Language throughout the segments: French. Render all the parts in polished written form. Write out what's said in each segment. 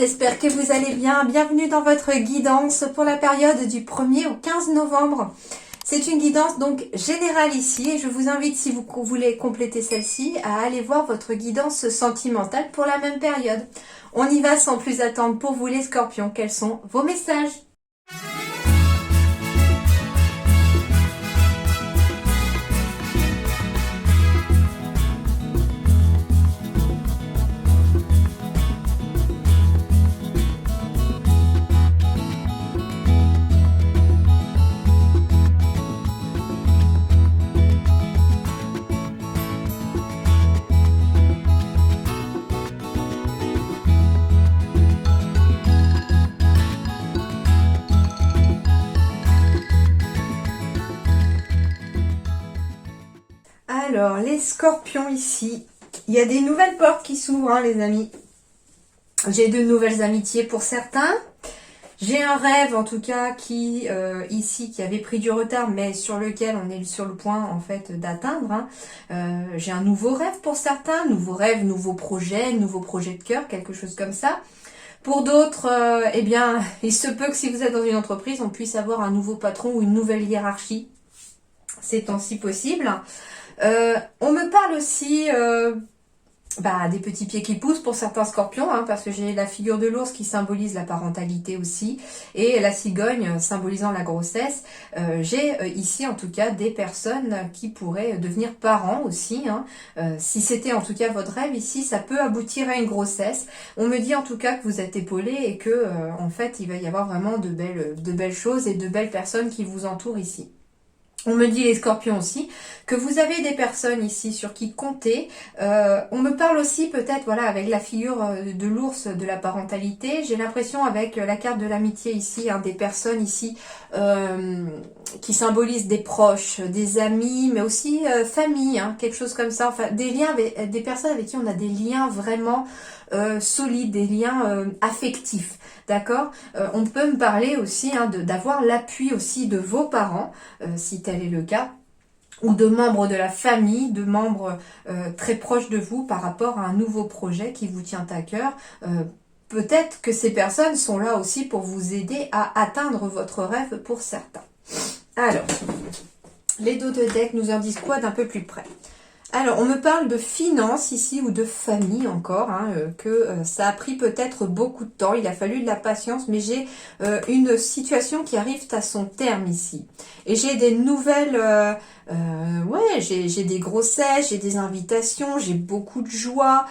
j'espère que vous allez bien. Bienvenue dans votre guidance pour la période du 1er au 15 novembre. C'est une guidance donc générale ici et je vous invite, si vous voulez compléter celle-ci, à aller voir votre guidance sentimentale pour la même période. On y va sans plus attendre pour vous les scorpions. Quels sont vos messages ? Alors, les scorpions ici, il y a des nouvelles portes qui s'ouvrent, hein, les amis. J'ai de nouvelles amitiés pour certains. J'ai un rêve, en tout cas, qui avait pris du retard, mais sur lequel on est sur le point, en fait, d'atteindre. Hein. J'ai un nouveau rêve pour certains, nouveau rêve, nouveau projet de cœur, quelque chose comme ça. Pour d'autres, eh bien, il se peut que si vous êtes dans une entreprise, on puisse avoir un nouveau patron ou une nouvelle hiérarchie. C'est temps-ci possible. On me parle aussi des petits pieds qui poussent pour certains scorpions, hein, parce que j'ai la figure de l'ours qui symbolise la parentalité aussi, et la cigogne symbolisant la grossesse. J'ai ici en tout cas des personnes qui pourraient devenir parents aussi. Hein. Si c'était en tout cas votre rêve ici, ça peut aboutir à une grossesse. On me dit en tout cas que vous êtes épaulés et que en fait il va y avoir vraiment de belles choses et de belles personnes qui vous entourent ici. On me dit les scorpions aussi, que vous avez des personnes ici sur qui compter. On me parle aussi peut-être, voilà, avec la figure de l'ours de la parentalité. J'ai l'impression avec la carte de l'amitié ici, hein, des personnes ici qui symbolisent des proches, des amis, mais aussi famille, hein, quelque chose comme ça. Enfin, des liens avec des personnes avec qui on a des liens vraiment solides, des liens affectifs. D'accord. On peut me parler aussi hein, d'avoir l'appui aussi de vos parents, si tel est le cas, ou de membres de la famille, de membres très proches de vous par rapport à un nouveau projet qui vous tient à cœur. Peut-être que ces personnes sont là aussi pour vous aider à atteindre votre rêve pour certains. Alors, les dos de deck nous en disent quoi d'un peu plus près ? Alors, on me parle de finances ici ou de famille encore, hein, que ça a pris peut-être beaucoup de temps, il a fallu de la patience, mais j'ai une situation qui arrive à son terme ici. Et j'ai des nouvelles, j'ai des grossesses, j'ai des invitations, j'ai beaucoup de joie,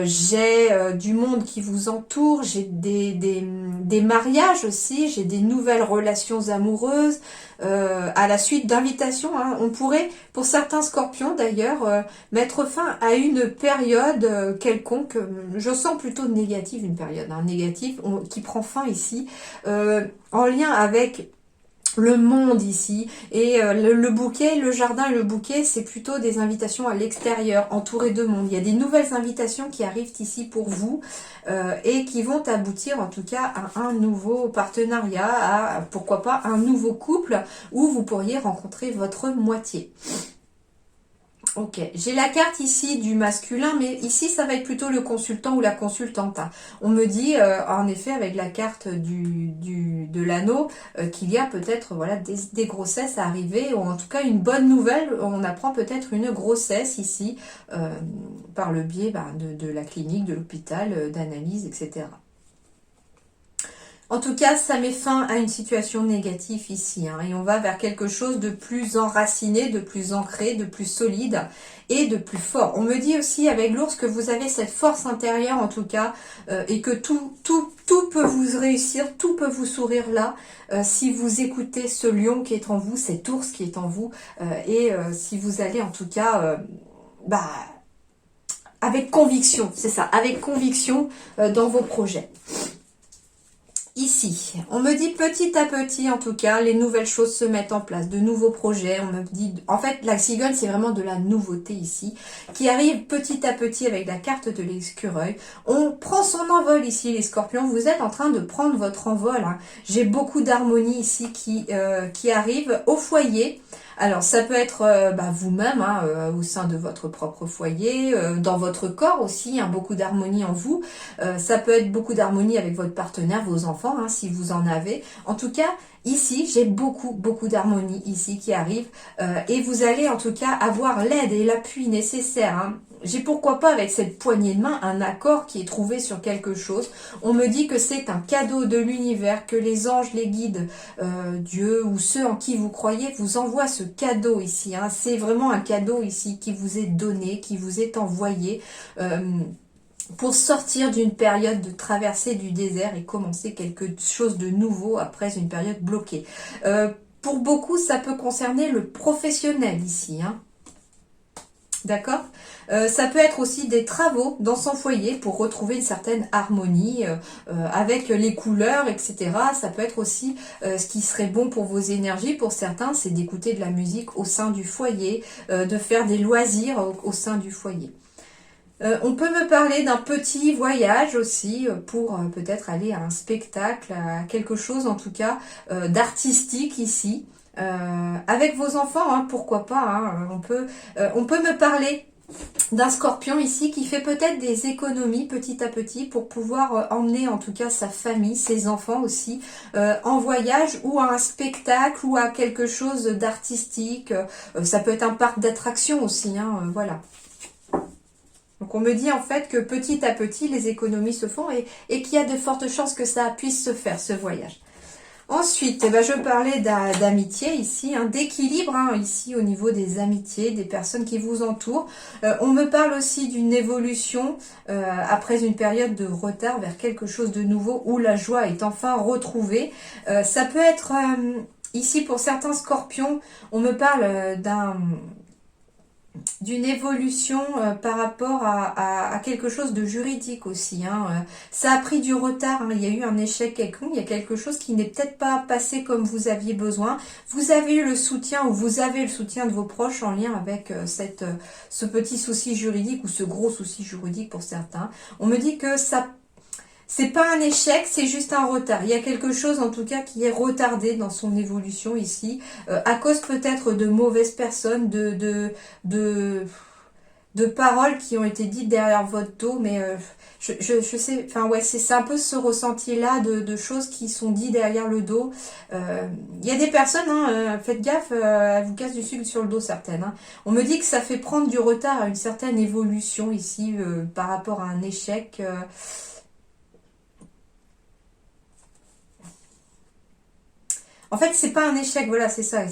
j'ai du monde qui vous entoure, j'ai des mariages aussi, j'ai des nouvelles relations amoureuses, à la suite d'invitations. Hein. On pourrait, pour certains scorpions d'ailleurs, mettre fin à une période quelconque, je sens plutôt négative, une période négative qui prend fin ici, en lien avec le monde ici, et le bouquet, le jardin et le bouquet, c'est plutôt des invitations à l'extérieur, entouré de monde. Il y a des nouvelles invitations qui arrivent ici pour vous et qui vont aboutir en tout cas à un nouveau partenariat, à pourquoi pas un nouveau couple où vous pourriez rencontrer votre moitié. Ok, j'ai la carte ici du masculin, mais ici ça va être plutôt le consultant ou la consultante. On me dit en effet avec la carte de l'anneau qu'il y a peut-être voilà des grossesses à arriver, ou en tout cas une bonne nouvelle. On apprend peut-être une grossesse ici par le biais de la clinique, de l'hôpital, d'analyse, etc. En tout cas, ça met fin à une situation négative ici, hein, et on va vers quelque chose de plus enraciné, de plus ancré, de plus solide et de plus fort. On me dit aussi avec l'ours que vous avez cette force intérieure en tout cas, et que tout peut vous réussir, tout peut vous sourire là, si vous écoutez ce lion qui est en vous, cet ours qui est en vous, et si vous allez en tout cas, avec conviction, c'est ça, avec conviction dans vos projets. Ici, on me dit petit à petit, en tout cas, les nouvelles choses se mettent en place, de nouveaux projets. On me dit, en fait, la cigogne, c'est vraiment de la nouveauté ici, qui arrive petit à petit avec la carte de l'écureuil. On prend son envol ici, les scorpions. Vous êtes en train de prendre votre envol. Hein. J'ai beaucoup d'harmonie ici qui arrive au foyer, Alors, ça peut être vous-même, hein, au sein de votre propre foyer, dans votre corps aussi, hein, beaucoup d'harmonie en vous. Ça peut être beaucoup d'harmonie avec votre partenaire, vos enfants, hein, si vous en avez. En tout cas, ici, j'ai beaucoup d'harmonie ici qui arrive. Et vous allez en tout cas avoir l'aide et l'appui nécessaire, hein. J'ai pourquoi pas avec cette poignée de main un accord qui est trouvé sur quelque chose. On me dit que c'est un cadeau de l'univers, que les anges, les guides, Dieu ou ceux en qui vous croyez vous envoient ce cadeau ici, hein. C'est vraiment un cadeau ici qui vous est donné, qui vous est envoyé pour sortir d'une période de traversée du désert et commencer quelque chose de nouveau après une période bloquée. Pour beaucoup, ça peut concerner le professionnel ici, hein. D'accord. Ça peut être aussi des travaux dans son foyer pour retrouver une certaine harmonie avec les couleurs, etc. Ça peut être aussi ce qui serait bon pour vos énergies. Pour certains, c'est d'écouter de la musique au sein du foyer, de faire des loisirs au sein du foyer. On peut me parler d'un petit voyage aussi pour peut-être aller à un spectacle, à quelque chose en tout cas d'artistique ici. Avec vos enfants, hein, pourquoi pas, hein, on peut me parler d'un scorpion ici qui fait peut-être des économies petit à petit pour pouvoir emmener en tout cas sa famille, ses enfants aussi en voyage ou à un spectacle ou à quelque chose d'artistique. Ça peut être un parc d'attractions aussi, hein, voilà. Donc on me dit en fait que petit à petit les économies se font et qu'il y a de fortes chances que ça puisse se faire, ce voyage. Ensuite, je parlais d'amitié ici, hein, d'équilibre hein, ici au niveau des amitiés, des personnes qui vous entourent. On me parle aussi d'une évolution après une période de retard vers quelque chose de nouveau où la joie est enfin retrouvée. Ça peut être ici pour certains scorpions, on me parle d'une évolution par rapport à quelque chose de juridique aussi, hein. Ça a pris du retard, hein. Il y a eu un échec quelconque, il y a quelque chose qui n'est peut-être pas passé comme vous aviez besoin. Vous avez eu le soutien ou vous avez le soutien de vos proches en lien avec ce petit souci juridique ou ce gros souci juridique pour certains. On me dit que ça c'est pas un échec, c'est juste un retard. Il y a quelque chose en tout cas qui est retardé dans son évolution ici, à cause peut-être de mauvaises personnes, de paroles qui ont été dites derrière votre dos, mais je sais, enfin ouais, c'est un peu ce ressenti-là de choses qui sont dites derrière le dos. Il y a des personnes, hein, faites gaffe, elles vous cassent du sucre sur le dos certaines, hein. On me dit que ça fait prendre du retard à une certaine évolution ici par rapport à un échec. En fait, c'est pas un échec, voilà, c'est ça,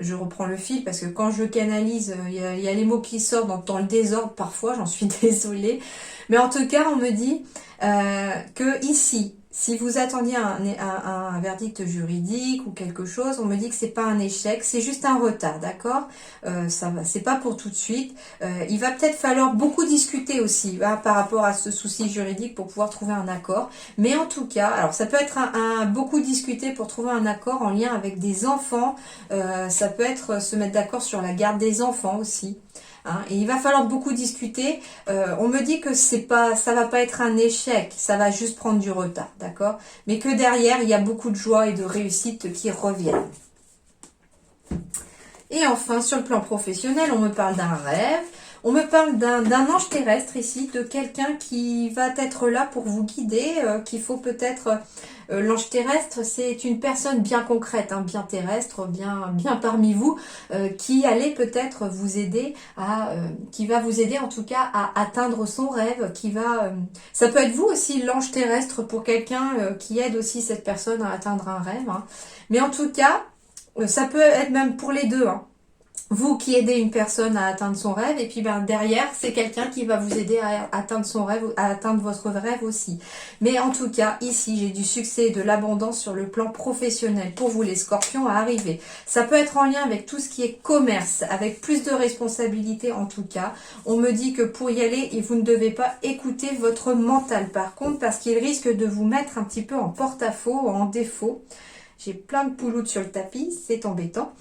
je reprends le fil parce que quand je canalise, il y a les mots qui sortent dans le désordre parfois, j'en suis désolée. Mais en tout cas, on me dit que ici, si vous attendiez un verdict juridique ou quelque chose, on me dit que c'est pas un échec, c'est juste un retard, d'accord. Ça va, c'est pas pour tout de suite. Il va peut-être falloir beaucoup discuter aussi hein, par rapport à ce souci juridique pour pouvoir trouver un accord. Mais en tout cas, alors ça peut être beaucoup discuter pour trouver un accord en lien avec des enfants. Ça peut être se mettre d'accord sur la garde des enfants aussi. Hein, et il va falloir beaucoup discuter. On me dit que ça va pas être un échec, ça va juste prendre du retard, d'accord? Mais que derrière, il y a beaucoup de joie et de réussite qui reviennent. Et enfin, sur le plan professionnel, on me parle d'un rêve. On me parle d'un ange terrestre ici, de quelqu'un qui va être là pour vous guider, qu'il faut peut-être... l'ange terrestre, c'est une personne bien concrète, hein, bien terrestre, bien parmi vous, qui allait peut-être vous aider qui va vous aider en tout cas à atteindre son rêve, ça peut être vous aussi l'ange terrestre pour quelqu'un qui aide aussi cette personne à atteindre un rêve, hein. Mais en tout cas, ça peut être même pour les deux, hein. Vous qui aidez une personne à atteindre son rêve et puis derrière c'est quelqu'un qui va vous aider à atteindre son rêve, à atteindre votre rêve aussi. Mais en tout cas ici j'ai du succès et de l'abondance sur le plan professionnel pour vous les scorpions à arriver. Ça peut être en lien avec tout ce qui est commerce, avec plus de responsabilités en tout cas. On me dit que pour y aller et vous ne devez pas écouter votre mental par contre parce qu'il risque de vous mettre un petit peu en porte-à-faux, en défaut. J'ai plein de pouloutes sur le tapis, c'est embêtant.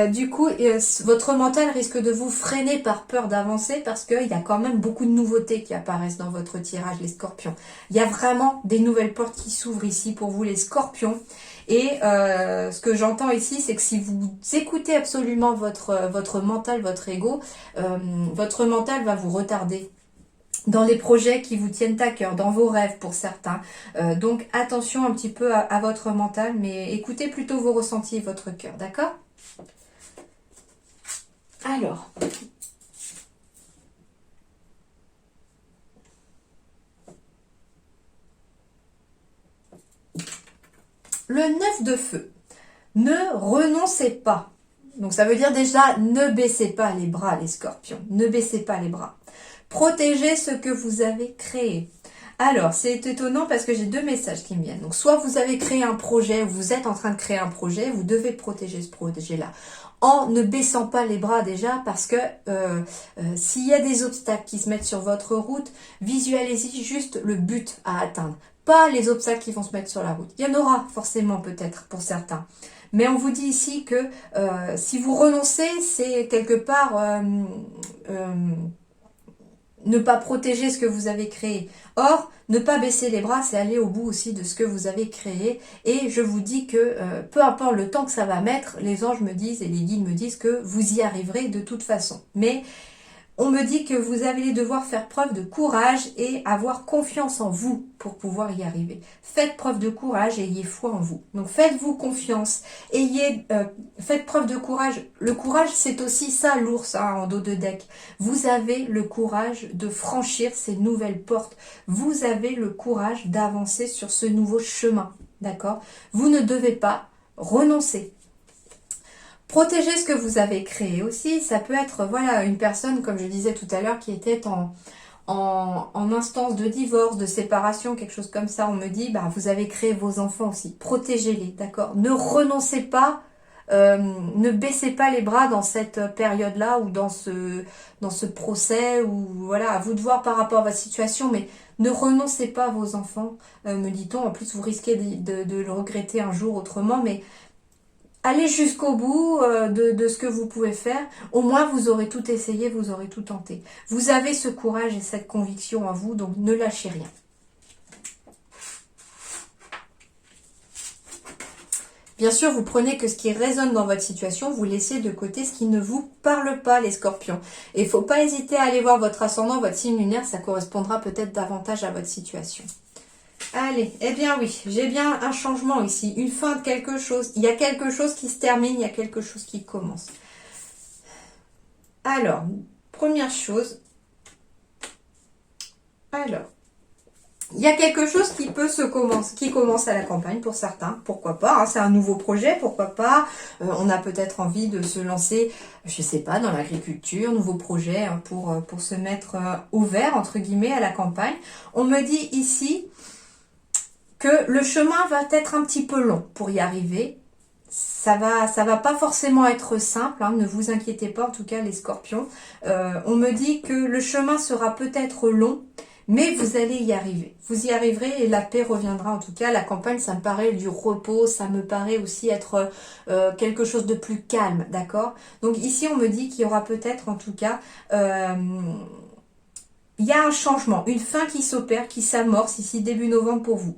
Du coup, votre mental risque de vous freiner par peur d'avancer parce qu'il y a quand même beaucoup de nouveautés qui apparaissent dans votre tirage, les scorpions. Il y a vraiment des nouvelles portes qui s'ouvrent ici pour vous, les scorpions. Et ce que j'entends ici, c'est que si vous écoutez absolument votre mental, votre ego, votre mental va vous retarder dans les projets qui vous tiennent à cœur, dans vos rêves pour certains. Donc attention un petit peu à votre mental, mais écoutez plutôt vos ressentis et votre cœur, d'accord? Alors, le 9 de feu. Ne renoncez pas. Donc ça veut dire déjà, ne baissez pas les bras, les scorpions. Ne baissez pas les bras. Protégez ce que vous avez créé. Alors, c'est étonnant parce que j'ai deux messages qui me viennent. Donc, soit vous avez créé un projet, vous êtes en train de créer un projet, vous devez protéger ce projet-là. En ne baissant pas les bras déjà, parce que s'il y a des obstacles qui se mettent sur votre route, visualisez juste le but à atteindre. Pas les obstacles qui vont se mettre sur la route. Il y en aura forcément peut-être pour certains. Mais on vous dit ici que si vous renoncez, c'est quelque part ne pas protéger ce que vous avez créé. Or, ne pas baisser les bras, c'est aller au bout aussi de ce que vous avez créé. Et je vous dis que peu importe le temps que ça va mettre, les anges me disent et les guides me disent que vous y arriverez de toute façon. Mais on me dit que vous allez devoir faire preuve de courage et avoir confiance en vous pour pouvoir y arriver. Faites preuve de courage et ayez foi en vous. Donc faites-vous confiance, faites preuve de courage. Le courage, c'est aussi ça l'ours en dos de deck. Vous avez le courage de franchir ces nouvelles portes. Vous avez le courage d'avancer sur ce nouveau chemin. D'accord? Vous ne devez pas renoncer. Protégez ce que vous avez créé aussi. Ça peut être voilà une personne, comme je disais tout à l'heure, qui était en instance de divorce, de séparation, quelque chose comme ça. On me dit, bah, vous avez créé vos enfants aussi. Protégez-les, d'accord? Ne renoncez pas, ne baissez pas les bras dans cette période-là ou dans ce procès. Ou voilà, à vous de voir par rapport à votre situation, mais ne renoncez pas à vos enfants, me dit-on. En plus, vous risquez de le regretter un jour autrement, mais allez jusqu'au bout de ce que vous pouvez faire. Au moins, vous aurez tout essayé, vous aurez tout tenté. Vous avez ce courage et cette conviction en vous, donc ne lâchez rien. Bien sûr, vous prenez que ce qui résonne dans votre situation, vous laissez de côté ce qui ne vous parle pas, les scorpions. Et il ne faut pas hésiter à aller voir votre ascendant, votre signe lunaire, ça correspondra peut-être davantage à votre situation. Allez, eh bien oui, j'ai bien un changement ici, une fin de quelque chose. Il y a quelque chose qui se termine, il y a quelque chose qui commence. Alors, première chose. Alors, il y a quelque chose qui commence à la campagne pour certains, pourquoi pas, hein, c'est un nouveau projet, pourquoi pas, on a peut-être envie de se lancer, je sais pas, dans l'agriculture, nouveau projet hein, pour se mettre au vert, entre guillemets, à la campagne. On me dit ici que le chemin va être un petit peu long pour y arriver. Ça va pas forcément être simple, hein, ne vous inquiétez pas, en tout cas les scorpions. On me dit que le chemin sera peut-être long, mais vous allez y arriver. Vous y arriverez et la paix reviendra. En tout cas, la campagne, ça me paraît du repos, ça me paraît aussi être quelque chose de plus calme, d'accord? Donc ici, on me dit qu'il y aura peut-être, en tout cas, il y a un changement, une fin qui s'opère, qui s'amorce ici début novembre pour vous.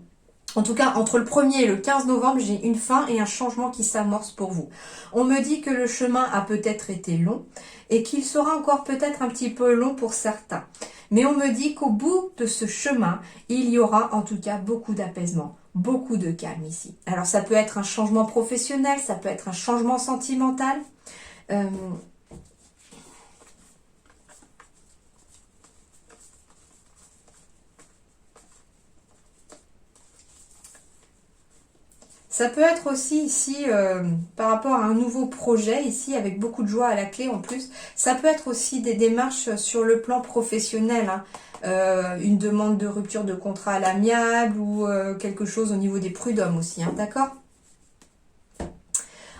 En tout cas, entre le 1er et le 15 novembre, j'ai une fin et un changement qui s'amorce pour vous. On me dit que le chemin a peut-être été long et qu'il sera encore peut-être un petit peu long pour certains. Mais on me dit qu'au bout de ce chemin, il y aura en tout cas beaucoup d'apaisement, beaucoup de calme ici. Alors ça peut être un changement professionnel, ça peut être un changement sentimental. Ça peut être aussi ici, par rapport à un nouveau projet, ici, avec beaucoup de joie à la clé en plus, ça peut être aussi des démarches sur le plan professionnel, hein. Une demande de rupture de contrat à l'amiable ou quelque chose au niveau des prud'hommes aussi, hein, d'accord?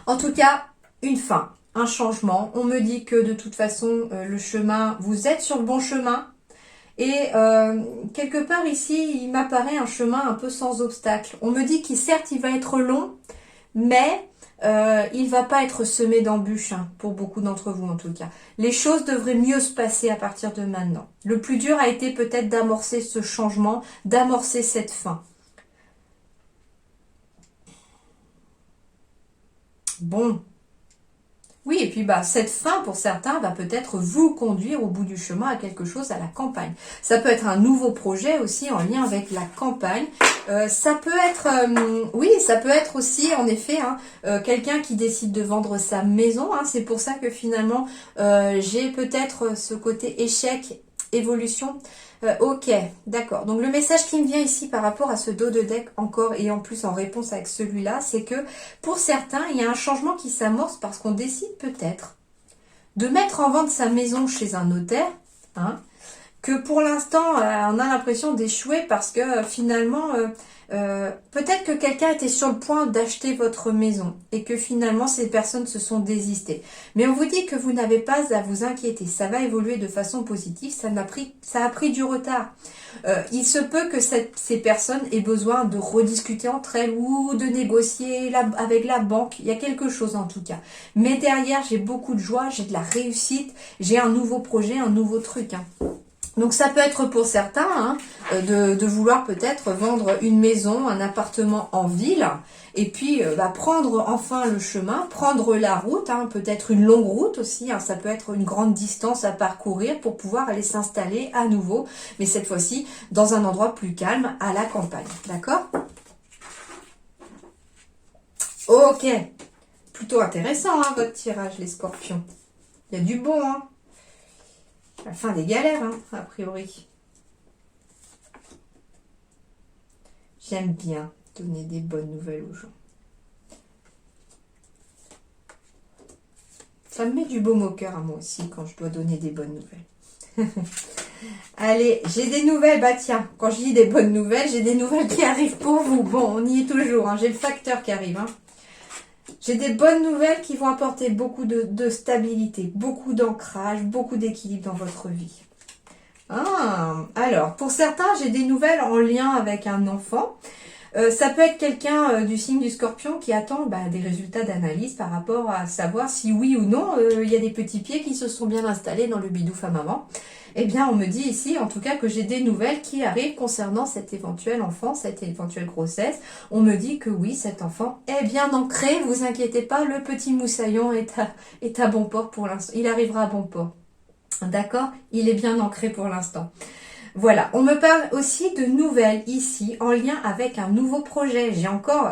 En tout cas, une fin, un changement. On me dit que de toute façon, le chemin, vous êtes sur le bon chemin. Et quelque part ici, il m'apparaît un chemin un peu sans obstacle. On me dit qu'il certes, il va être long, mais il ne va pas être semé d'embûches, hein, pour beaucoup d'entre vous en tout cas. Les choses devraient mieux se passer à partir de maintenant. Le plus dur a été peut-être d'amorcer ce changement, d'amorcer cette fin. Bon. Oui, et puis bah, cette fin, pour certains, va peut-être vous conduire au bout du chemin à quelque chose à la campagne. Ça peut être un nouveau projet aussi en lien avec la campagne. Ça peut être, oui, ça peut être aussi, en effet, hein, quelqu'un qui décide de vendre sa maison. Hein. C'est pour ça que finalement, j'ai peut-être ce côté échec, évolution. Ok, d'accord. Donc le message qui me vient ici par rapport à ce dos de deck encore et en plus en réponse avec celui-là, c'est que pour certains, il y a un changement qui s'amorce parce qu'on décide peut-être de mettre en vente sa maison chez un notaire, hein, que pour l'instant, on a l'impression d'échouer parce que finalement, peut-être que quelqu'un était sur le point d'acheter votre maison et que finalement, ces personnes se sont désistées. Mais on vous dit que vous n'avez pas à vous inquiéter. Ça va évoluer de façon positive. Ça a pris du retard. Il se peut que ces personnes aient besoin de rediscuter entre elles ou de négocier avec la banque. Il y a quelque chose en tout cas. Mais derrière, j'ai beaucoup de joie, j'ai de la réussite, j'ai un nouveau projet, un nouveau truc. Hein. Donc ça peut être pour certains hein, de vouloir peut-être vendre une maison, un appartement en ville et puis prendre enfin le chemin, prendre la route, hein, peut-être une longue route aussi, hein, ça peut être une grande distance à parcourir pour pouvoir aller s'installer à nouveau, mais cette fois-ci dans un endroit plus calme à la campagne, d'accord? Ok, plutôt intéressant hein, votre tirage les scorpions, il y a du bon hein. La fin des galères, hein, a priori. J'aime bien donner des bonnes nouvelles aux gens. Ça me met du baume au cœur à moi aussi quand je dois donner des bonnes nouvelles. Allez, j'ai des nouvelles. Bah tiens, quand je dis des bonnes nouvelles, j'ai des nouvelles qui arrivent pour vous. Bon, on y est toujours. Hein, j'ai le facteur qui arrive. Hein. J'ai des bonnes nouvelles qui vont apporter beaucoup de stabilité, beaucoup d'ancrage, beaucoup d'équilibre dans votre vie. Ah, alors, pour certains, j'ai des nouvelles en lien avec un enfant. Ça peut être quelqu'un du signe du Scorpion qui attend des résultats d'analyse par rapport à savoir si oui ou non il y a des petits pieds qui se sont bien installés dans le bidouf à maman. Eh bien, on me dit ici, en tout cas, que j'ai des nouvelles qui arrivent concernant cet éventuel enfant, cette éventuelle grossesse. On me dit que oui, cet enfant est bien ancré. Vous inquiétez pas, le petit moussaillon est à bon port pour l'instant. Il arrivera à bon port. D'accord? Il est bien ancré pour l'instant. Voilà, on me parle aussi de nouvelles ici en lien avec un nouveau projet.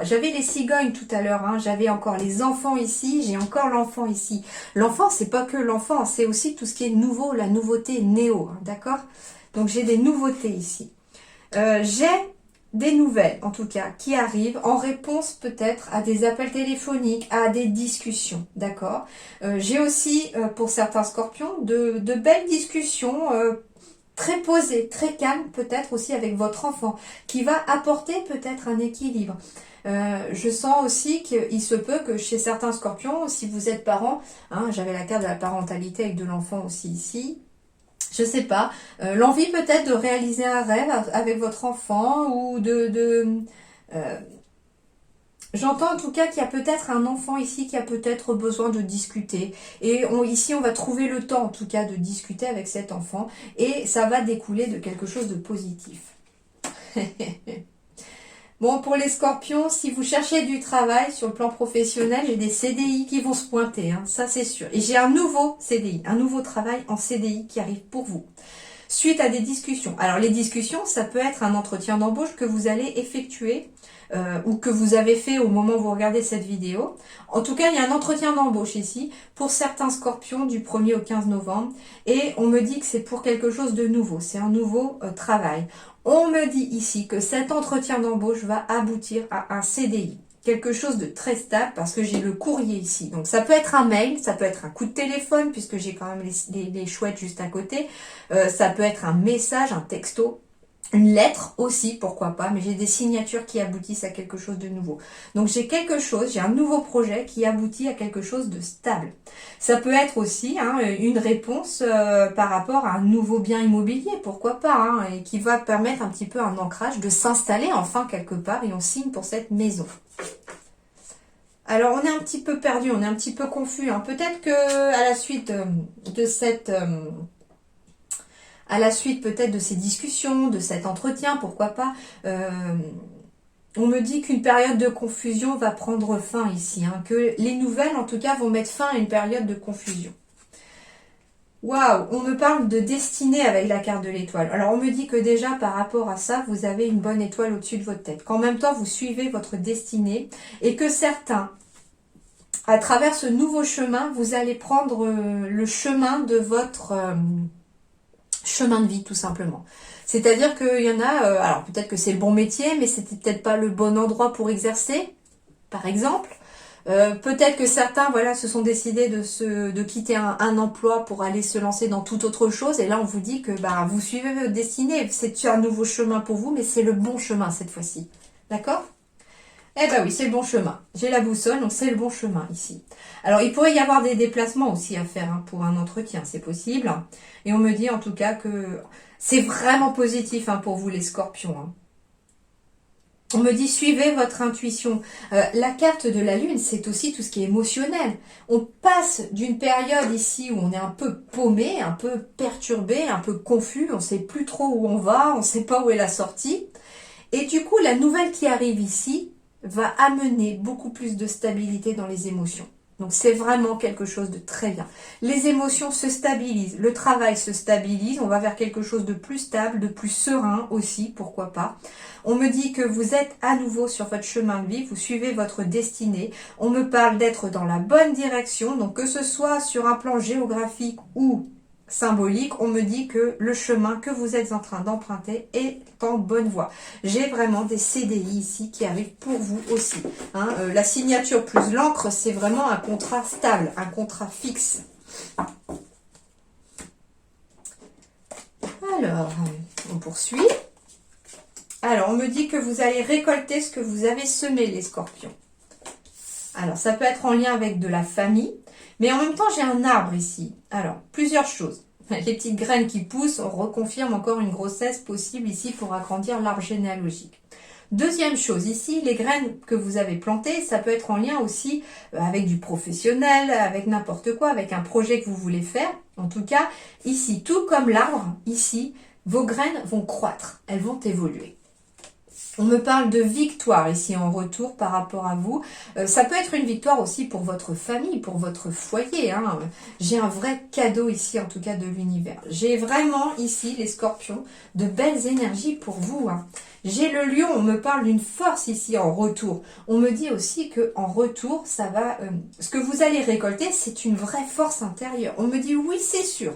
J'avais les cigognes tout à l'heure, hein, j'avais encore les enfants ici, j'ai encore l'enfant ici. L'enfant, c'est pas que l'enfant, c'est aussi tout ce qui est nouveau, la nouveauté néo, hein, d'accord? Donc j'ai des nouveautés ici. J'ai des nouvelles, en tout cas, qui arrivent en réponse peut-être à des appels téléphoniques, à des discussions, d'accord? J'ai aussi, pour certains scorpions, de belles discussions très posées, très calmes, peut-être aussi avec votre enfant, qui va apporter peut-être un équilibre. Je sens aussi qu'il se peut que chez certains scorpions, si vous êtes parent, hein, j'avais la carte de la parentalité avec de l'enfant aussi ici, je sais pas, l'envie peut-être de réaliser un rêve avec votre enfant ou j'entends en tout cas qu'il y a peut-être un enfant ici qui a peut-être besoin de discuter. Et ici, on va trouver le temps en tout cas de discuter avec cet enfant et ça va découler de quelque chose de positif. Bon, pour les scorpions, si vous cherchez du travail sur le plan professionnel, j'ai des CDI qui vont se pointer, hein, ça c'est sûr. Et j'ai un nouveau CDI, un nouveau travail en CDI qui arrive pour vous. Suite à des discussions. Alors les discussions, ça peut être un entretien d'embauche que vous allez effectuer ou que vous avez fait au moment où vous regardez cette vidéo. En tout cas, il y a un entretien d'embauche ici pour certains scorpions du 1er au 15 novembre. Et on me dit que c'est pour quelque chose de nouveau. C'est un nouveau travail. On me dit ici que cet entretien d'embauche va aboutir à un CDI. Quelque chose de très stable parce que j'ai le courrier ici. Donc ça peut être un mail, ça peut être un coup de téléphone puisque j'ai quand même les chouettes juste à côté. Ça peut être un message, un texto. Une lettre aussi, pourquoi pas, mais j'ai des signatures qui aboutissent à quelque chose de nouveau. Donc j'ai un nouveau projet qui aboutit à quelque chose de stable. Ça peut être aussi une réponse par rapport à un nouveau bien immobilier, pourquoi pas, hein, et qui va permettre un petit peu un ancrage, de s'installer enfin quelque part et on signe pour cette maison. Alors on est un petit peu perdu, on est un petit peu confus. Hein. Peut-être que à la suite de cette... à la suite peut-être de ces discussions, de cet entretien, pourquoi pas, On me dit qu'une période de confusion va prendre fin ici, hein, que les nouvelles, en tout cas, vont mettre fin à une période de confusion. Waouh, on me parle de destinée avec la carte de l'étoile. Alors, on me dit que déjà, par rapport à ça, vous avez une bonne étoile au-dessus de votre tête. Qu'en même temps, vous suivez votre destinée et que certains, à travers ce nouveau chemin, vous allez prendre le chemin de votre chemin de vie, tout simplement. C'est-à-dire qu'il y en a, alors peut-être que c'est le bon métier, mais c'était peut-être pas le bon endroit pour exercer, par exemple. Peut-être que certains, voilà, se sont décidés de quitter un emploi pour aller se lancer dans toute autre chose. Et là, on vous dit que bah, vous suivez votre destinée. C'est un nouveau chemin pour vous, mais c'est le bon chemin cette fois-ci. D'accord? Eh ben oui, c'est le bon chemin. J'ai la boussole, donc c'est le bon chemin ici. Alors, il pourrait y avoir des déplacements aussi à faire hein, pour un entretien, c'est possible. Et on me dit en tout cas que c'est vraiment positif hein, pour vous les scorpions. Hein. On me dit suivez votre intuition. La carte de la lune, c'est aussi tout ce qui est émotionnel. On passe d'une période ici où on est un peu paumé, un peu perturbé, un peu confus, on ne sait plus trop où on va, on ne sait pas où est la sortie. Et du coup, la nouvelle qui arrive ici va amener beaucoup plus de stabilité dans les émotions. Donc c'est vraiment quelque chose de très bien. Les émotions se stabilisent, le travail se stabilise, on va vers quelque chose de plus stable, de plus serein aussi, pourquoi pas. On me dit que vous êtes à nouveau sur votre chemin de vie, vous suivez votre destinée. On me parle d'être dans la bonne direction, donc que ce soit sur un plan géographique ou symbolique, on me dit que le chemin que vous êtes en train d'emprunter est en bonne voie. J'ai vraiment des CDI ici qui arrivent pour vous aussi. Hein. La signature plus l'encre, c'est vraiment un contrat stable, un contrat fixe. Alors, on poursuit. Alors, on me dit que vous allez récolter ce que vous avez semé, les scorpions. Alors, ça peut être en lien avec de la famille, mais en même temps, j'ai un arbre ici. Alors, plusieurs choses. Les petites graines qui poussent, on reconfirme encore une grossesse possible ici pour agrandir l'arbre généalogique. Deuxième chose, ici, les graines que vous avez plantées, ça peut être en lien aussi avec du professionnel, avec n'importe quoi, avec un projet que vous voulez faire. En tout cas, ici, tout comme l'arbre, ici, vos graines vont croître, elles vont évoluer. On me parle de victoire ici en retour par rapport à vous. Ça peut être une victoire aussi pour votre famille, pour votre foyer. Hein. J'ai un vrai cadeau ici, en tout cas de l'univers. J'ai vraiment ici, les scorpions, de belles énergies pour vous. Hein. J'ai le lion, on me parle d'une force ici en retour. On me dit aussi que en retour, ça va, ce que vous allez récolter, c'est une vraie force intérieure. On me dit oui, c'est sûr.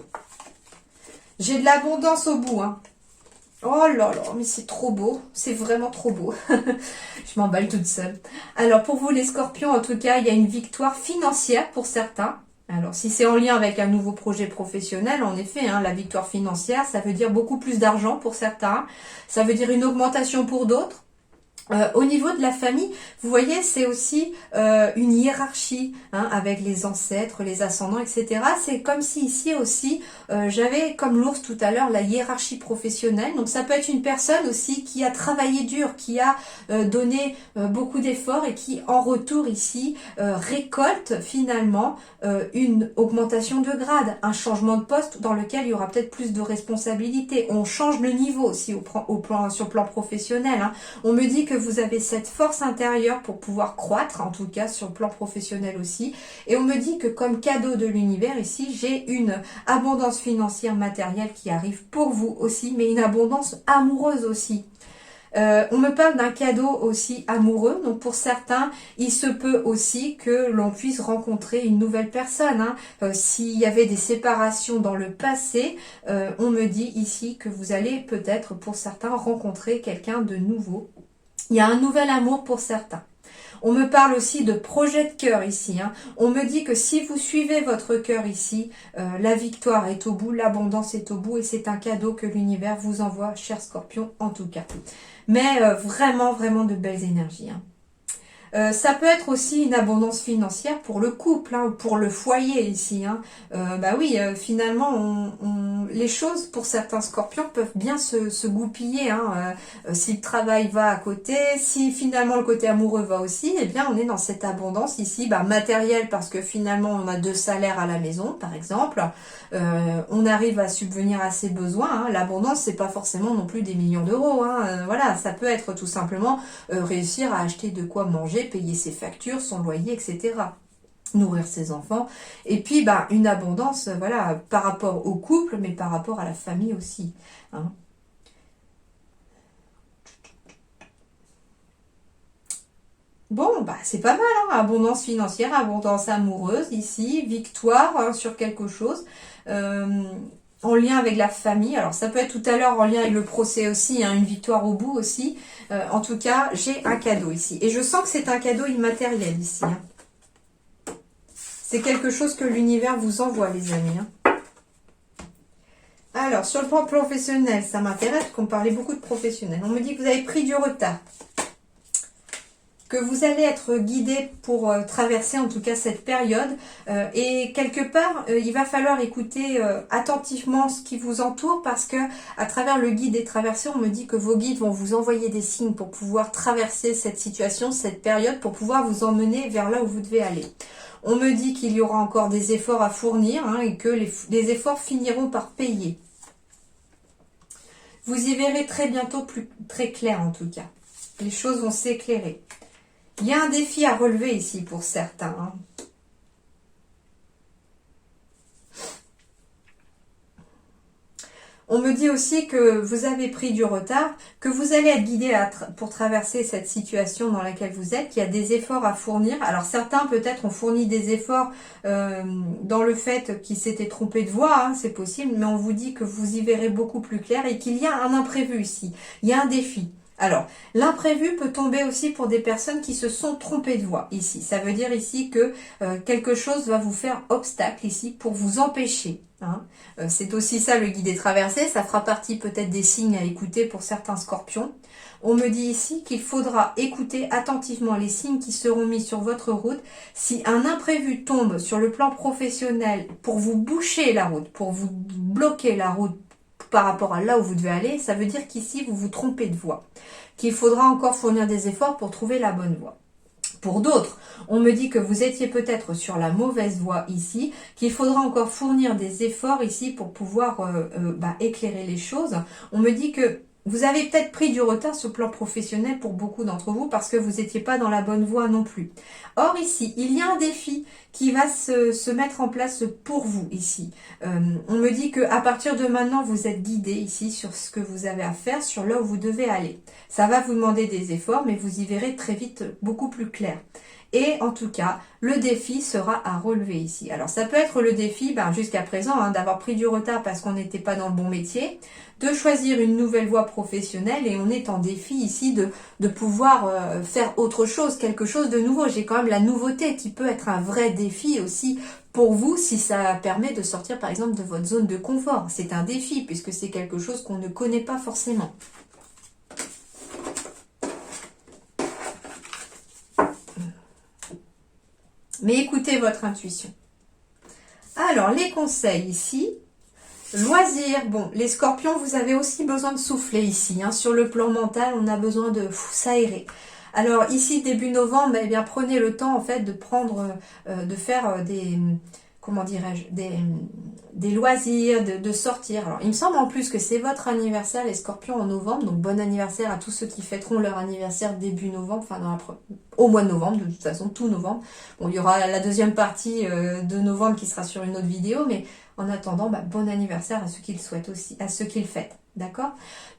J'ai de l'abondance au bout. Hein. Oh là là, mais c'est trop beau, c'est vraiment trop beau. Je m'emballe toute seule. Alors pour vous les scorpions, en tout cas, il y a une victoire financière pour certains. Alors si c'est en lien avec un nouveau projet professionnel, en effet, hein, la victoire financière, ça veut dire beaucoup plus d'argent pour certains. Ça veut dire une augmentation pour d'autres. Au niveau de la famille, vous voyez, c'est aussi une hiérarchie hein, avec les ancêtres, les ascendants, etc. C'est comme si ici aussi, j'avais comme l'ours tout à l'heure la hiérarchie professionnelle. Donc ça peut être une personne aussi qui a travaillé dur, qui a donné beaucoup d'efforts et qui en retour ici récolte finalement une augmentation de grade, un changement de poste dans lequel il y aura peut-être plus de responsabilités. On change le niveau aussi sur le plan professionnel. Hein. On me dit que vous avez cette force intérieure pour pouvoir croître, en tout cas sur le plan professionnel aussi. Et on me dit que comme cadeau de l'univers ici, j'ai une abondance financière matérielle qui arrive pour vous aussi, mais une abondance amoureuse aussi. On me parle d'un cadeau aussi amoureux, donc pour certains, il se peut aussi que l'on puisse rencontrer une nouvelle personne. Hein. S'il y avait des séparations dans le passé, on me dit ici que vous allez peut-être pour certains rencontrer quelqu'un de nouveau. Il y a un nouvel amour pour certains. On me parle aussi de projet de cœur ici. Hein. On me dit que si vous suivez votre cœur ici, la victoire est au bout, l'abondance est au bout et c'est un cadeau que l'univers vous envoie, chers scorpions, en tout cas. Mais vraiment, vraiment de belles énergies. Hein. Ça peut être aussi une abondance financière pour le couple, hein, pour le foyer ici. Hein. Bah oui, finalement, les choses pour certains scorpions peuvent bien se goupiller. Hein. Si le travail va à côté, si finalement le côté amoureux va aussi, eh bien on est dans cette abondance ici, bah, matérielle parce que finalement on a 2 salaires à la maison, par exemple. On arrive à subvenir à ses besoins. Hein. L'abondance, c'est pas forcément non plus des millions d'euros. Hein. Voilà, ça peut être tout simplement réussir à acheter de quoi manger, payer ses factures, son loyer, etc. Nourrir ses enfants. Et puis, bah, une abondance, voilà, par rapport au couple, mais par rapport à la famille aussi. Hein. Bon, bah, c'est pas mal, hein. Abondance financière, abondance amoureuse ici, victoire hein, sur quelque chose. En lien avec la famille. Alors ça peut être tout à l'heure en lien avec le procès aussi, hein, une victoire au bout aussi. En tout cas, j'ai un cadeau ici. Et je sens que c'est un cadeau immatériel ici. Hein. C'est quelque chose que l'univers vous envoie, les amis. Hein. Alors, sur le plan professionnel, ça m'intéresse qu'on parlait beaucoup de professionnels. On me dit que vous avez pris du retard. Que vous allez être guidé pour traverser en tout cas cette période et quelque part il va falloir écouter attentivement ce qui vous entoure parce que à travers le guide des traversées on me dit que vos guides vont vous envoyer des signes pour pouvoir traverser cette situation, cette période pour pouvoir vous emmener vers là où vous devez aller. On me dit qu'il y aura encore des efforts à fournir hein, et que les efforts finiront par payer. Vous y verrez très bientôt très clair en tout cas. Les choses vont s'éclairer. Il y a un défi à relever ici pour certains. Hein. On me dit aussi que vous avez pris du retard, que vous allez être guidé pour traverser cette situation dans laquelle vous êtes, qu'il y a des efforts à fournir. Alors certains peut-être ont fourni des efforts dans le fait qu'ils s'étaient trompés de voie, hein, c'est possible, mais on vous dit que vous y verrez beaucoup plus clair et qu'il y a un imprévu ici, il y a un défi. Alors, l'imprévu peut tomber aussi pour des personnes qui se sont trompées de voie ici. Ça veut dire ici que quelque chose va vous faire obstacle ici pour vous empêcher. Hein. C'est aussi ça le guide des traversées. Ça fera partie peut-être des signes à écouter pour certains scorpions. On me dit ici qu'il faudra écouter attentivement les signes qui seront mis sur votre route. Si un imprévu tombe sur le plan professionnel pour vous boucher la route, pour vous bloquer la route, par rapport à là où vous devez aller, ça veut dire qu'ici vous vous trompez de voie, qu'il faudra encore fournir des efforts pour trouver la bonne voie. Pour d'autres, on me dit que vous étiez peut-être sur la mauvaise voie ici, qu'il faudra encore fournir des efforts ici pour pouvoir éclairer les choses. On me dit que vous avez peut-être pris du retard sur le plan professionnel pour beaucoup d'entre vous parce que vous n'étiez pas dans la bonne voie non plus. Or ici, il y a un défi qui va se mettre en place pour vous ici. On me dit qu'à partir de maintenant, vous êtes guidé ici sur ce que vous avez à faire, sur là où vous devez aller. Ça va vous demander des efforts, mais vous y verrez très vite beaucoup plus clair. Et en tout cas, le défi sera à relever ici. Alors ça peut être le défi, jusqu'à présent, hein, d'avoir pris du retard parce qu'on n'était pas dans le bon métier, de choisir une nouvelle voie professionnelle et on est en défi ici de pouvoir faire autre chose, quelque chose de nouveau. J'ai quand même la nouveauté qui peut être un vrai défi aussi pour vous si ça permet de sortir par exemple de votre zone de confort. C'est un défi puisque c'est quelque chose qu'on ne connaît pas forcément. Mais écoutez votre intuition. Alors, les conseils ici. Loisirs. Bon, les scorpions, vous avez aussi besoin de souffler ici. Hein. Sur le plan mental, on a besoin de s'aérer. Alors, ici, début novembre, eh bien, prenez le temps, en fait, de prendre, de faire des... Comment dirais-je, des loisirs, de sortir. Alors, il me semble en plus que c'est votre anniversaire, les scorpions, en novembre. Donc, bon anniversaire à tous ceux qui fêteront leur anniversaire début novembre, enfin, au mois de novembre, de toute façon, tout novembre. Bon, il y aura la deuxième partie de novembre qui sera sur une autre vidéo, mais en attendant, bon anniversaire à ceux qui le souhaitent aussi, à ceux qui le fêtent. D'accord?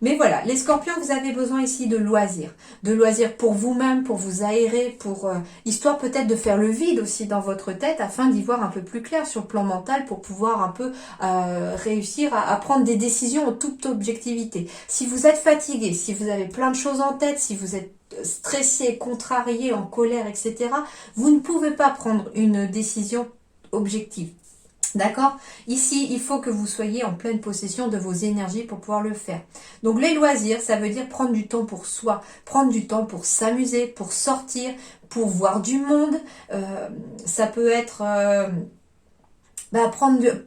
Mais voilà, les scorpions, vous avez besoin ici de loisirs. De loisirs pour vous-même, pour vous aérer, pour histoire peut-être de faire le vide aussi dans votre tête afin d'y voir un peu plus clair sur le plan mental pour pouvoir un peu réussir à prendre des décisions en toute objectivité. Si vous êtes fatigué, si vous avez plein de choses en tête, si vous êtes stressé, contrarié, en colère, etc., vous ne pouvez pas prendre une décision objective. D'accord? Ici, il faut que vous soyez en pleine possession de vos énergies pour pouvoir le faire. Donc les loisirs, ça veut dire prendre du temps pour soi, prendre du temps pour s'amuser, pour sortir, pour voir du monde. Ça peut être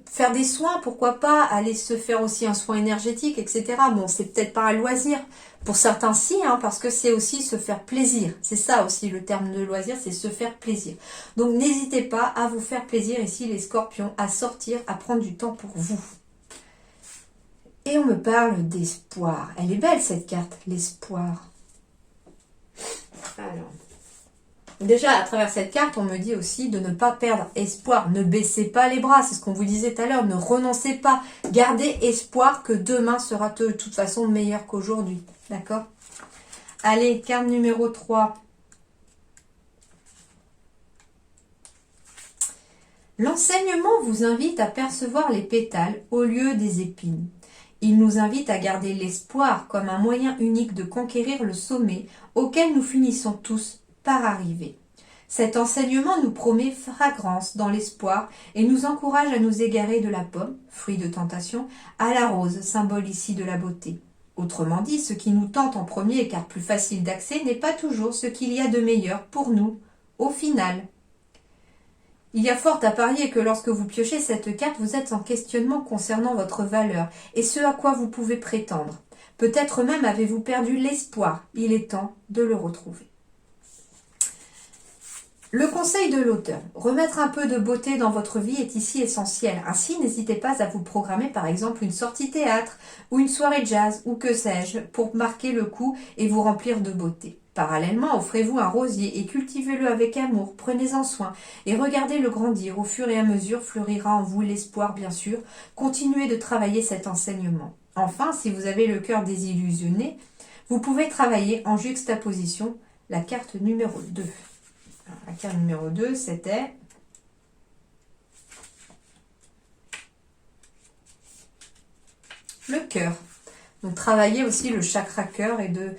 faire des soins, pourquoi pas, aller se faire aussi un soin énergétique, etc. Bon, c'est peut-être pas un loisir. Pour certains, si, hein, parce que c'est aussi se faire plaisir. C'est ça aussi le terme de loisir, c'est se faire plaisir. Donc n'hésitez pas à vous faire plaisir ici les scorpions, à sortir, à prendre du temps pour vous. Et on me parle d'espoir. Elle est belle cette carte, l'espoir. Alors, déjà à travers cette carte, on me dit aussi de ne pas perdre espoir. Ne baissez pas les bras, c'est ce qu'on vous disait tout à l'heure. Ne renoncez pas. Gardez espoir que demain sera de toute façon meilleur qu'aujourd'hui. D'accord? Allez, carte numéro 3. L'enseignement vous invite à percevoir les pétales au lieu des épines. Il nous invite à garder l'espoir comme un moyen unique de conquérir le sommet auquel nous finissons tous par arriver. Cet enseignement nous promet fragrance dans l'espoir et nous encourage à nous égarer de la pomme, fruit de tentation, à la rose, symbole ici de la beauté. Autrement dit, ce qui nous tente en premier, car plus facile d'accès, n'est pas toujours ce qu'il y a de meilleur pour nous, au final. Il y a fort à parier que lorsque vous piochez cette carte, vous êtes en questionnement concernant votre valeur et ce à quoi vous pouvez prétendre. Peut-être même avez-vous perdu l'espoir. Il est temps de le retrouver. Le conseil de l'auteur, remettre un peu de beauté dans votre vie est ici essentiel. Ainsi, n'hésitez pas à vous programmer par exemple une sortie théâtre ou une soirée jazz ou que sais-je pour marquer le coup et vous remplir de beauté. Parallèlement, offrez-vous un rosier et cultivez-le avec amour, prenez-en soin et regardez-le grandir. Au fur et à mesure, fleurira en vous l'espoir bien sûr. Continuez de travailler cet enseignement. Enfin, si vous avez le cœur désillusionné, vous pouvez travailler en juxtaposition la carte numéro 2. La carte numéro 2, c'était le cœur. Donc travailler aussi le chakra cœur et de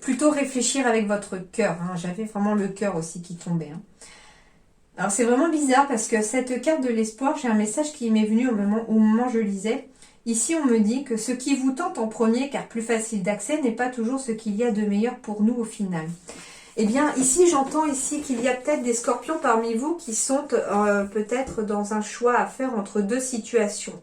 plutôt réfléchir avec votre cœur. Hein. J'avais vraiment le cœur aussi qui tombait. Hein. Alors c'est vraiment bizarre parce que cette carte de l'espoir, j'ai un message qui m'est venu au moment où je lisais. Ici on me dit que ce qui vous tente en premier, car plus facile d'accès, n'est pas toujours ce qu'il y a de meilleur pour nous au final. Eh bien, ici, j'entends ici qu'il y a peut-être des scorpions parmi vous qui sont peut-être dans un choix à faire entre deux situations.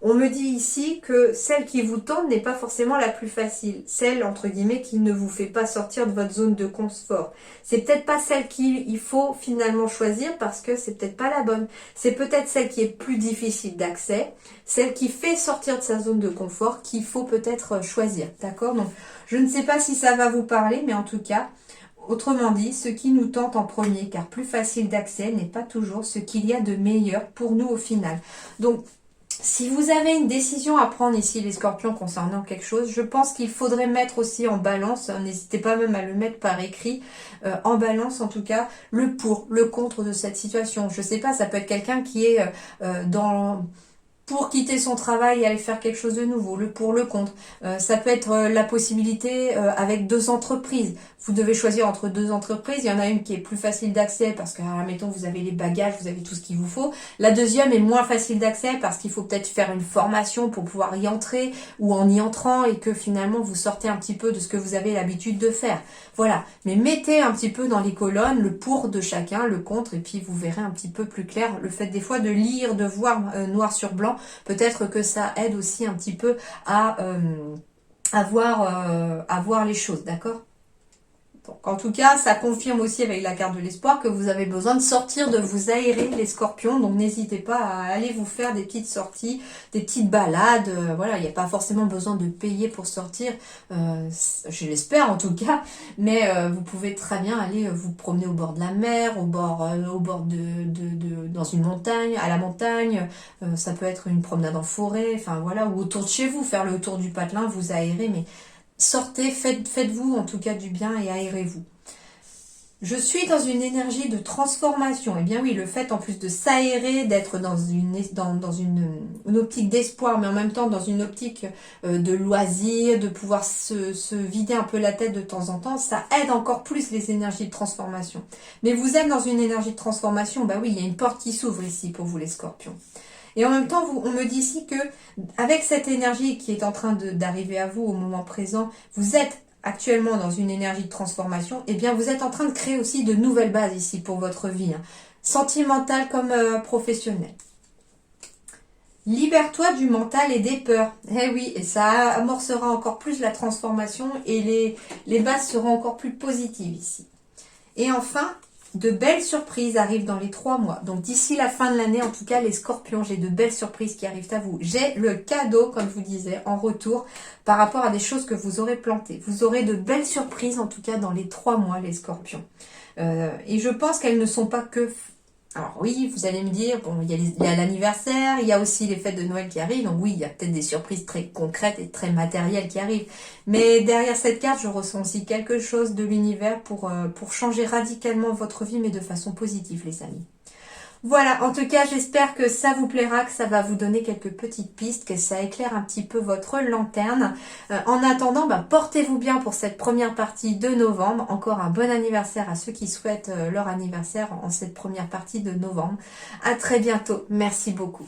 On me dit ici que celle qui vous tente n'est pas forcément la plus facile. Celle, entre guillemets, qui ne vous fait pas sortir de votre zone de confort. C'est peut-être pas celle qu'il faut finalement choisir parce que c'est peut-être pas la bonne. C'est peut-être celle qui est plus difficile d'accès. Celle qui fait sortir de sa zone de confort qu'il faut peut-être choisir. D'accord? Donc, je ne sais pas si ça va vous parler, mais en tout cas... Autrement dit, ce qui nous tente en premier, car plus facile d'accès, n'est pas toujours ce qu'il y a de meilleur pour nous au final. Donc, si vous avez une décision à prendre ici, les scorpions, concernant quelque chose, je pense qu'il faudrait mettre aussi en balance, n'hésitez pas même à le mettre par écrit, en balance en tout cas, le pour, le contre de cette situation. Je sais pas, ça peut être quelqu'un qui est pour quitter son travail et aller faire quelque chose de nouveau, le pour, le contre. Ça peut être la possibilité avec deux entreprises. Vous devez choisir entre deux entreprises. Il y en a une qui est plus facile d'accès parce que, admettons, vous avez les bagages, vous avez tout ce qu'il vous faut. La deuxième est moins facile d'accès parce qu'il faut peut-être faire une formation pour pouvoir y entrer ou en y entrant et que finalement vous sortez un petit peu de ce que vous avez l'habitude de faire. Voilà. Mais mettez un petit peu dans les colonnes le pour de chacun, le contre et puis vous verrez un petit peu plus clair. Le fait des fois de lire, de voir noir sur blanc, peut-être que ça aide aussi un petit peu à voir les choses, d'accord? Donc, en tout cas, ça confirme aussi avec la carte de l'espoir que vous avez besoin de sortir, de vous aérer les scorpions. Donc, n'hésitez pas à aller vous faire des petites sorties, des petites balades. Voilà, il n'y a pas forcément besoin de payer pour sortir. Je l'espère en tout cas. Mais vous pouvez très bien aller vous promener au bord de la mer, au bord dans une montagne, à la montagne. Ça peut être une promenade en forêt. Enfin, voilà, ou autour de chez vous, faire le tour du patelin, vous aérer. Mais sortez, faites-vous en tout cas du bien et aérez-vous. Je suis dans une énergie de transformation. Eh bien oui, le fait en plus de s'aérer, d'être dans une optique d'espoir, mais en même temps dans une optique de loisir, de pouvoir se vider un peu la tête de temps en temps, ça aide encore plus les énergies de transformation. Mais vous êtes dans une énergie de transformation, bah oui, il y a une porte qui s'ouvre ici pour vous les scorpions. Et en même temps, on me dit ici que avec cette énergie qui est en train d'arriver à vous au moment présent, vous êtes actuellement dans une énergie de transformation, et bien vous êtes en train de créer aussi de nouvelles bases ici pour votre vie, hein, sentimentale comme professionnelle. Libère-toi du mental et des peurs. Eh oui, et ça amorcera encore plus la transformation et les bases seront encore plus positives ici. Et enfin, de belles surprises arrivent dans les 3 mois. Donc d'ici la fin de l'année, en tout cas, les scorpions, j'ai de belles surprises qui arrivent à vous. J'ai le cadeau, comme je vous disais, en retour par rapport à des choses que vous aurez plantées. Vous aurez de belles surprises, en tout cas, dans les 3 mois, les scorpions. Et je pense qu'elles ne sont pas que... Alors oui, vous allez me dire, bon, il y a l'anniversaire, il y a aussi les fêtes de Noël qui arrivent, donc oui, il y a peut-être des surprises très concrètes et très matérielles qui arrivent. Mais derrière cette carte, je ressens aussi quelque chose de l'univers pour changer radicalement votre vie, mais de façon positive, les amis. Voilà, en tout cas, j'espère que ça vous plaira, que ça va vous donner quelques petites pistes, que ça éclaire un petit peu votre lanterne. En attendant, portez-vous bien pour cette première partie de novembre. Encore un bon anniversaire à ceux qui souhaitent leur anniversaire en cette première partie de novembre. À très bientôt. Merci beaucoup.